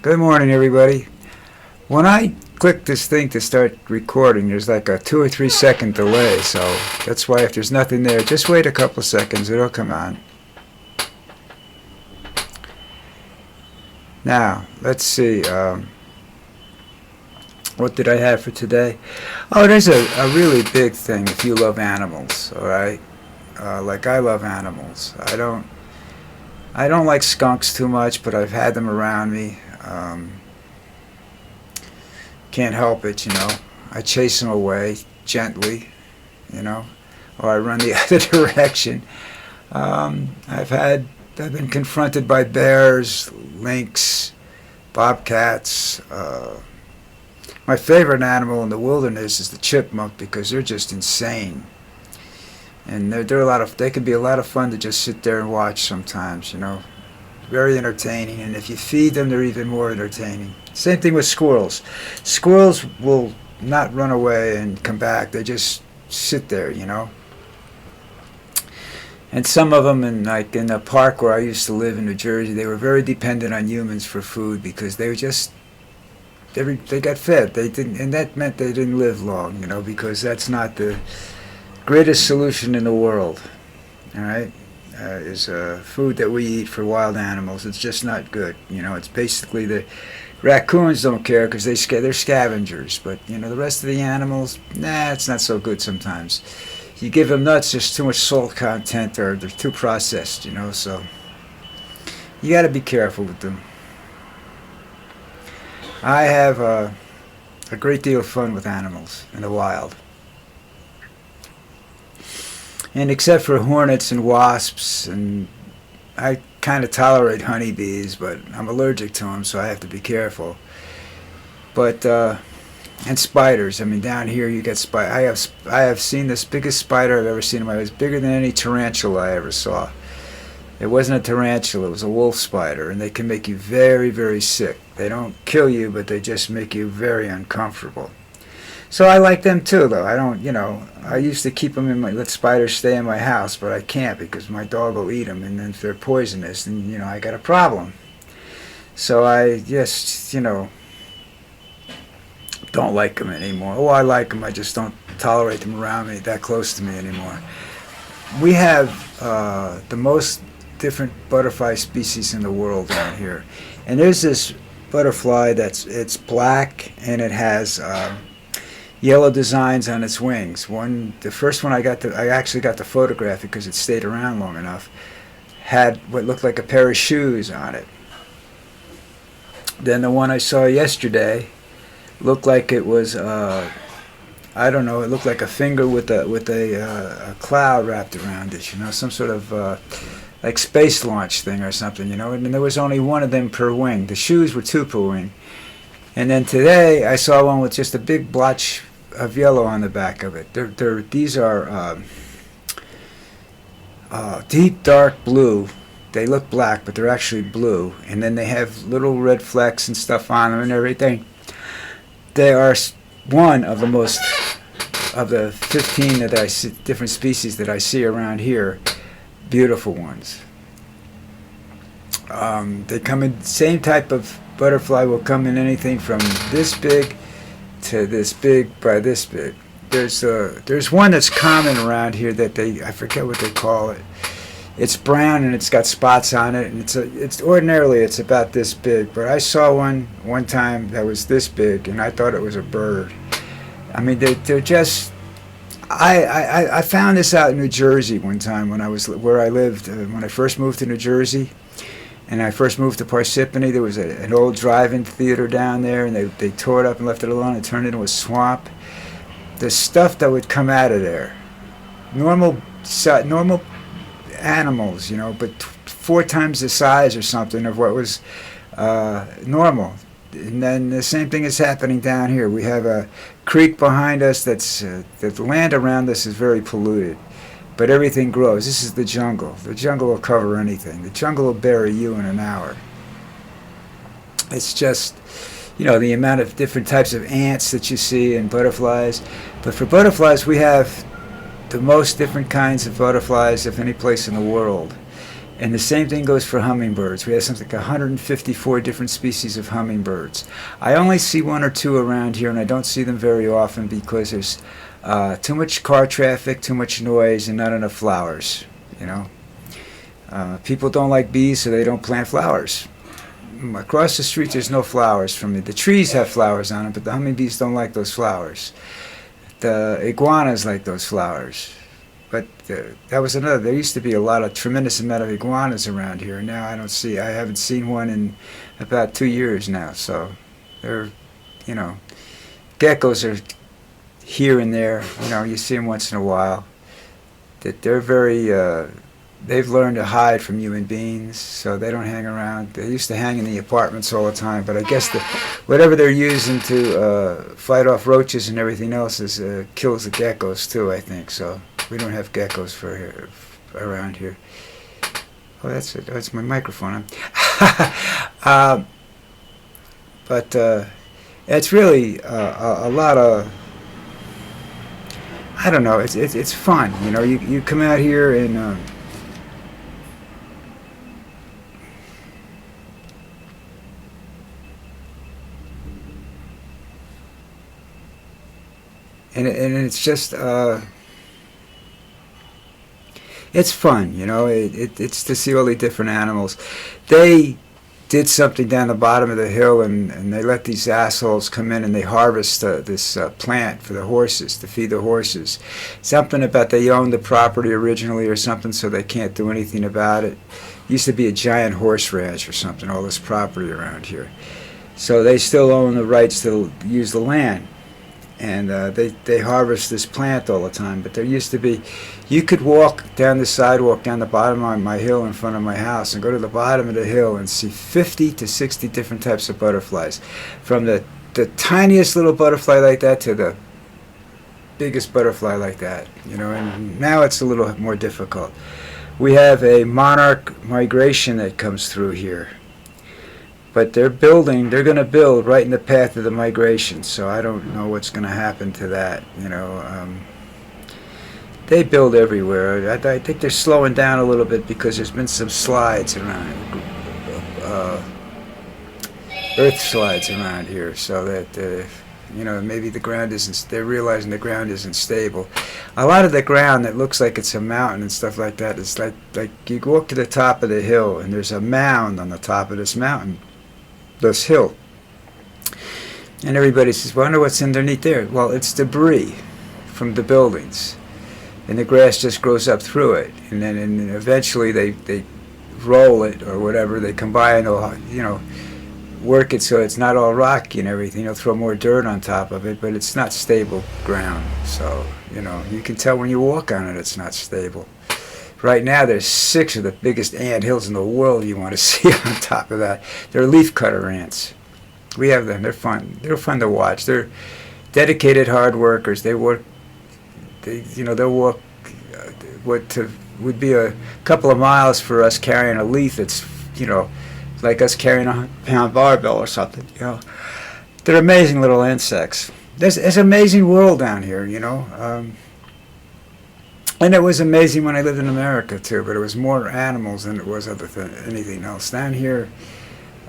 Good morning, everybody. When I click this thing to start recording, there's like a 2 or 3 second delay, so that's why if there's nothing there, just wait a couple seconds, it'll come on. Now, let's see, what did I have for today? Oh, there's a really big thing if you love animals, alright? Like I love animals. I don't like skunks too much, but I've had them around me. Can't help it, I chase them away gently, or I run the other direction. I've been confronted by bears, lynx, bobcats. My favorite animal in the wilderness is the chipmunk because they're just insane. And they can be a lot of fun to just sit there and watch sometimes, Very entertaining, and if you feed them, they're even more entertaining. Same thing with squirrels. Squirrels will not run away and come back. They just sit there, And some of them, in the park where I used to live in New Jersey, they were very dependent on humans for food because they got fed. They didn't, and that meant they didn't live long, because that's not the greatest solution in the world. All right. Is food that we eat for wild animals. It's just not good. It's basically the raccoons don't care because they're scavengers. But, the rest of the animals, it's not so good sometimes. You give them nuts, there's too much salt content or they're too processed, so you got to be careful with them. I have a great deal of fun with animals in the wild. And except for hornets and wasps, and I kind of tolerate honeybees, but I'm allergic to them, so I have to be careful. But and spiders. I mean, down here you get spiders. I have seen this biggest spider I've ever seen in my life. It was bigger than any tarantula I ever saw. It wasn't a tarantula; it was a wolf spider, and they can make you very, very sick. They don't kill you, but they just make you very uncomfortable. So I like them too, though. I don't, I used to keep them let spiders stay in my house, but I can't because my dog will eat them, and then if they're poisonous, then, I got a problem. So I just, don't like them anymore. Oh, I like them, I just don't tolerate them around me, that close to me anymore. We have the most different butterfly species in the world down here. And there's this butterfly it's black, and it has yellow designs on its wings. The first one I actually got to photograph it because it stayed around long enough, had what looked like a pair of shoes on it. Then the one I saw yesterday looked like it was, I don't know, it looked like a finger with a cloud wrapped around it, some sort of like space launch thing or something, and there was only one of them per wing. The shoes were two per wing. And then today I saw one with just a big blotch of yellow on the back of it. These are deep dark blue. They look black, but they're actually blue. And then they have little red flecks and stuff on them and everything. They are one of the 15 that I see, different species that I see around here, beautiful ones. They come in same type of butterfly will come in anything from this big to this big by this big. There's one that's common around here that I forget what they call it. It's brown and it's got spots on it, and it's ordinarily it's about this big, but I saw one time that was this big, and I thought it was a bird. I mean, they're just. I found this out in New Jersey one time when I lived when I first moved to New Jersey. And I first moved to Parsippany. There was an old drive-in theater down there, and they tore it up and left it alone and turned it into a swamp. The stuff that would come out of there, normal animals, but 4 times the size or something of what was normal. And then the same thing is happening down here. We have a creek behind us the land around us is very polluted. But everything grows. This is the jungle. The jungle will cover anything. The jungle will bury you in an hour. It's just, the amount of different types of ants that you see and butterflies. But for butterflies, we have the most different kinds of butterflies of any place in the world. And the same thing goes for hummingbirds. We have something like 154 different species of hummingbirds. I only see one or two around here, and I don't see them very often because there's too much car traffic, too much noise, and not enough flowers. You know, people don't like bees, so they don't plant flowers. Across the street, there's no flowers from me. The trees have flowers on them, but the hummingbees don't like those flowers. The iguanas like those flowers. But that was another. There used to be tremendous amount of iguanas around here. Now I haven't seen one in about 2 years now. So they're, you know, geckos are here and there. You know, you see them once in a while. That they're very, they've learned to hide from human beings, so they don't hang around. They used to hang in the apartments all the time, but I guess whatever they're using to fight off roaches and everything else kills the geckos too, I think. So we don't have geckos around here. Oh, that's it. That's my microphone. But it's really a lot of, I don't know. It's fun, you know. You come out here and it's just it's fun, you know. It's to see all the different animals. They did something down the bottom of the hill, and they let these assholes come in and they harvest this plant for the horses, to feed the horses. Something about they owned the property originally or something, so they can't do anything about it. Used to be a giant horse ranch or something, all this property around here. So they still own the rights to use the land. And they harvest this plant all the time. But there used to be, you could walk down the sidewalk down the bottom of my hill in front of my house and go to the bottom of the hill and see 50 to 60 different types of butterflies. From the tiniest little butterfly like that to the biggest butterfly like that. You know, and now it's a little more difficult. We have a monarch migration that comes through here. But they're going to build right in the path of the migration, so I don't know what's going to happen to that, you know. They build everywhere. I think they're slowing down a little bit because there's been some slides around, earth slides around here, so that, you know, maybe the ground they're realizing the ground isn't stable. A lot of the ground that looks like it's a mountain and stuff like that is like you go up to the top of the hill and there's a mound on the top of this mountain. This hill, and everybody says, well, I wonder what's underneath there. Well, it's debris from the buildings, and the grass just grows up through it, and then eventually they roll it or whatever. They combine, you know, work it so it's not all rocky and everything. They'll throw more dirt on top of it, but it's not stable ground. So, you know, you can tell when you walk on it, it's not stable. Right now, there's 6 of the biggest ant hills in the world you want to see on top of that. They're leafcutter ants. We have them. They're fun. They're fun to watch. They're dedicated, hard workers. They'll walk what would be a couple of miles for us carrying a leaf that's, you know, like us carrying a pound barbell or something, you know. They're amazing little insects. It's an amazing world down here, you know. And it was amazing when I lived in America too, but it was more animals than it was anything else. Down here,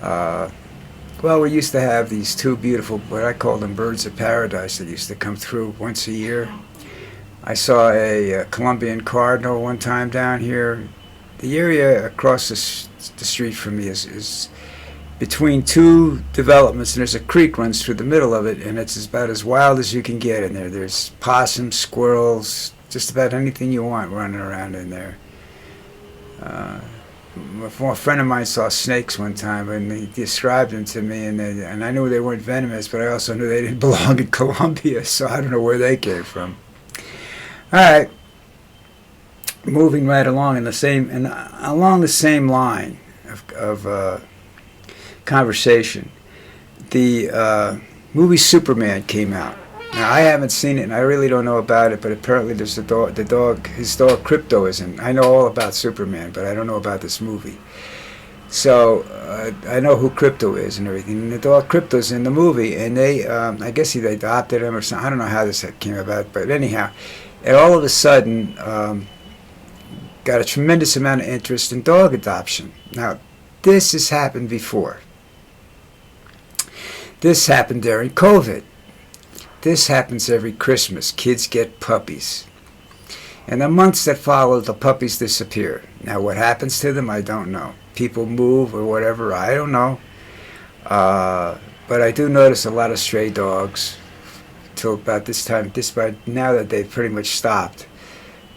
well, we used to have these 2 beautiful, what I call them birds of paradise, that used to come through once a year. I saw a Colombian cardinal one time down here. The area across the street from me is between 2 developments, and there's a creek runs through the middle of it, and it's about as wild as you can get in there. There's possums, squirrels, just about anything you want running around in there. A friend of mine saw snakes one time, and he described them to me, and I knew they weren't venomous, but I also knew they didn't belong in Colombia, so I don't know where they came from. All right, moving right along along the same line of conversation. The movie Superman came out. Now, I haven't seen it, and I really don't know about it, but apparently there's his dog Krypto is in. I know all about Superman, but I don't know about this movie. So, I know who Krypto is and everything, and the dog Krypto's in the movie, and they, I guess they adopted him or something. I don't know how this came about, but anyhow, and all of a sudden, got a tremendous amount of interest in dog adoption. Now, this has happened before. This happened during COVID. This happens every Christmas. Kids get puppies. In the months that follow, the puppies disappear. Now, what happens to them, I don't know. People move or whatever, I don't know. But I do notice a lot of stray dogs till about this time, despite now that they've pretty much stopped.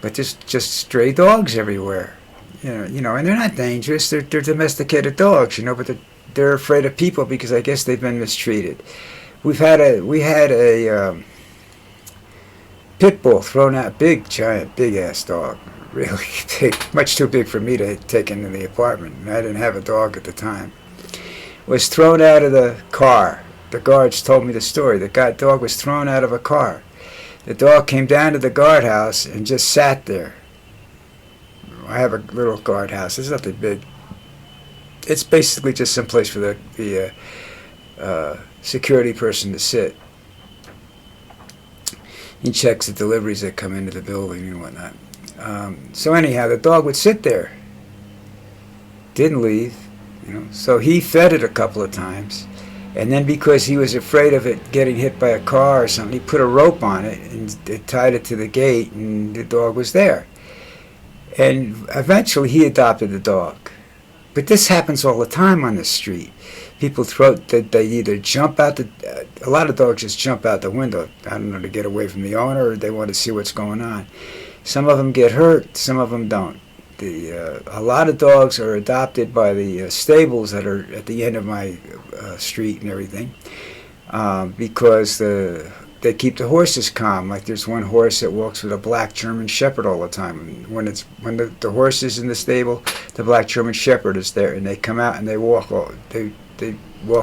But just stray dogs everywhere. You know, and they're not dangerous. They're domesticated dogs, but they're afraid of people because I guess they've been mistreated. We had a pit bull thrown out, big ass dog, really big, much too big for me to take into the apartment. And I didn't have a dog at the time. Was thrown out of the car. The guards told me the story. The dog was thrown out of a car. The dog came down to the guardhouse and just sat there. I have a little guardhouse. It's nothing big. It's basically just some place for the security person to sit. He checks the deliveries that come into the building and whatnot. So anyhow, the dog would sit there. Didn't leave, So he fed it a couple of times. And then because he was afraid of it getting hit by a car or something, he put a rope on it and tied it to the gate, and the dog was there. And eventually he adopted the dog. But this happens all the time on the street. People they either jump out a lot of dogs just jump out the window, I don't know, to get away from the owner, or they want to see what's going on. Some of them get hurt, some of them don't. A lot of dogs are adopted by the stables that are at the end of my street and everything, because they keep the horses calm. Like there's one horse that walks with a black German Shepherd all the time. And when the horse is in the stable, the black German Shepherd is there, and they come out and they walk all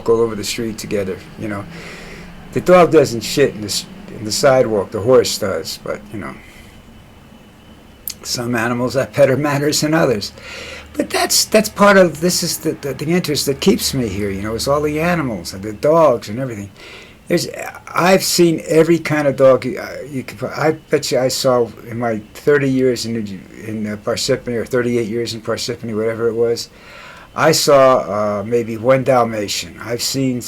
over the street together. The dog doesn't shit in the sidewalk. The horse does, but some animals have better manners than others. But that's part of this is the interest that keeps me here. It's all the animals and the dogs and everything. I've seen every kind of dog I bet you I saw in my 30 years in Parsippany, or 38 years in Parsippany, whatever it was. I saw maybe one Dalmatian. I see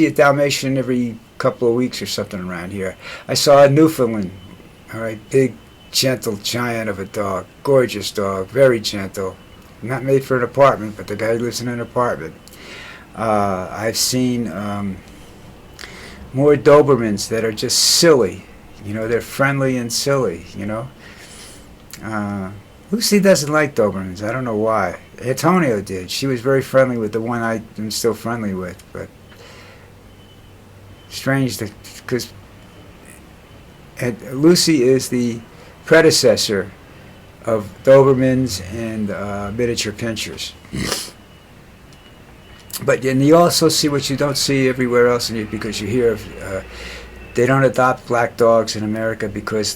a Dalmatian every couple of weeks or something around here. I saw a Newfoundland, all right, big, gentle giant of a dog, gorgeous dog, very gentle. Not made for an apartment, but the guy lives in an apartment. I've seen more Dobermans that are just silly. They're friendly and silly, Lucy doesn't like Dobermans. I don't know why. Antonio did. She was very friendly with the one I am still friendly with, but strange because Lucy is the predecessor of Dobermans and miniature pinschers. But then you also see what you don't see everywhere else, because you hear of they don't adopt black dogs in America because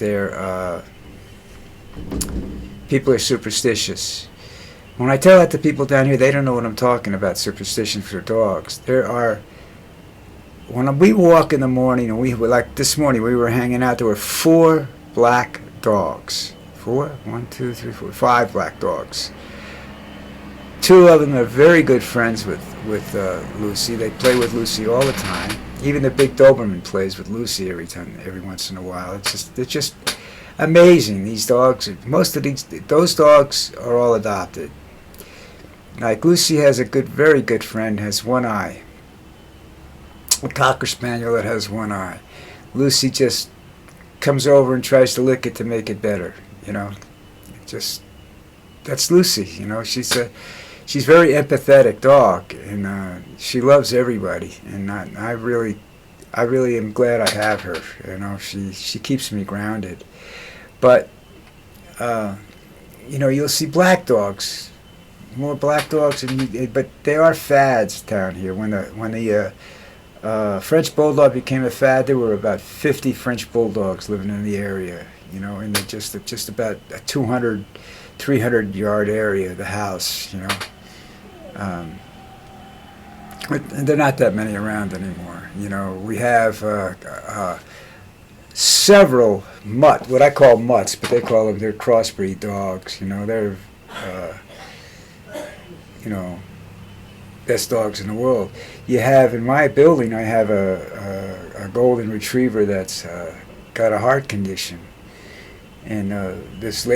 people are superstitious. When I tell that to people down here, they don't know what I'm talking about, superstition for dogs. When we walk in the morning, and like this morning, we were hanging out, there were 4 black dogs. 4? 1, 2, 3, 4, 5 black dogs. 2 of them are very good friends with Lucy. They play with Lucy all the time. Even the big Doberman plays with Lucy every once in a while. It's just amazing. These dogs, those dogs are all adopted. Like Lucy has a very good friend, has one eye. A Cocker Spaniel that has one eye. Lucy just comes over and tries to lick it to make it better. That's Lucy. She's very empathetic dog, and she loves everybody. And I really am glad I have her. She keeps me grounded. But you'll see black dogs, more black dogs, but they are fads down here. When the French Bulldog became a fad, there were about 50 French Bulldogs living in the area. In just about a 200, 300-yard area of the house. But there are not that many around anymore. We have several what I call mutts, but they call them, they're crossbreed dogs. You know, they're, you know, best dogs in the world. You have, in my building, I have a golden retriever that's got a heart condition. And this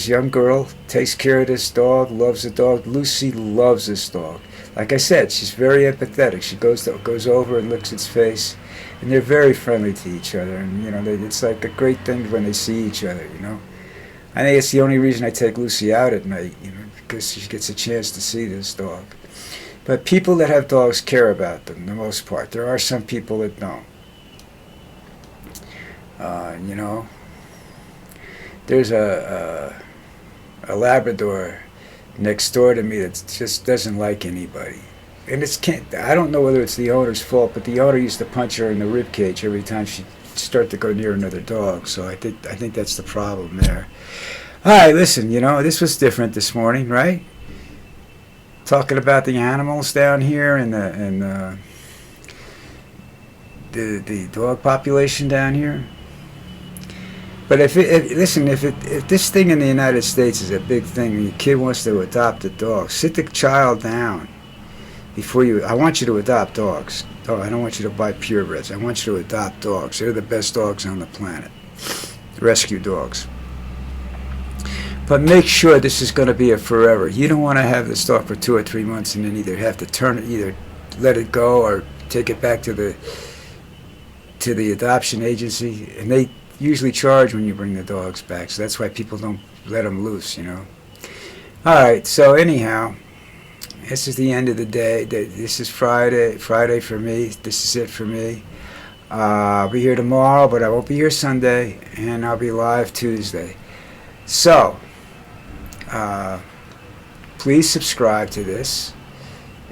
young girl takes care of this dog, loves the dog. Lucy loves this dog. Like I said, she's very empathetic. She goes over and licks its face, and they're very friendly to each other. And you know, it's like a great thing when they see each other. You know, I think it's the only reason I take Lucy out at night. You know, because she gets a chance to see this dog. But people that have dogs care about them, the most part. There are some people that don't. You know, there's a Labrador next door to me that just doesn't like anybody, and I don't know whether it's the owner's fault, but the owner used to punch her in the rib cage every time she'd start to go near another dog. So I think that's the problem there. All right, listen, you know, this was different this morning, right? Talking about the animals down here and the dog population down here. But if this thing in the United States is a big thing, and your kid wants to adopt a dog, sit the child down before you. I want you to adopt dogs. Oh, I don't want you to buy purebreds. I want you to adopt dogs. They're the best dogs on the planet. Rescue dogs. But make sure this is going to be a forever. You don't want to have this dog for 2 or 3 months and then either have to either let it go or take it back to the adoption agency, and they usually charge when you bring the dogs back, so that's why people don't let them loose, you know. All right, so anyhow, this is the end of the day. This is Friday for me. This is it for me. I'll be here tomorrow, but I won't be here Sunday, and I'll be live Tuesday. So, please subscribe to this,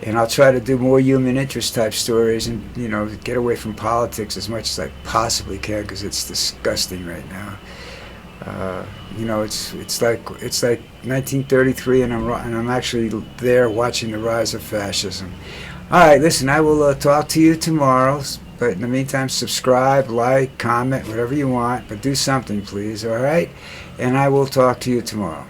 and I'll try to do more human interest type stories, and you know, get away from politics as much as I possibly can, because it's disgusting right now. You know, it's like 1933, and I'm actually there watching the rise of fascism. All right, listen, I will talk to you tomorrow. But in the meantime, subscribe, like, comment, whatever you want, but do something, please. All right, and I will talk to you tomorrow.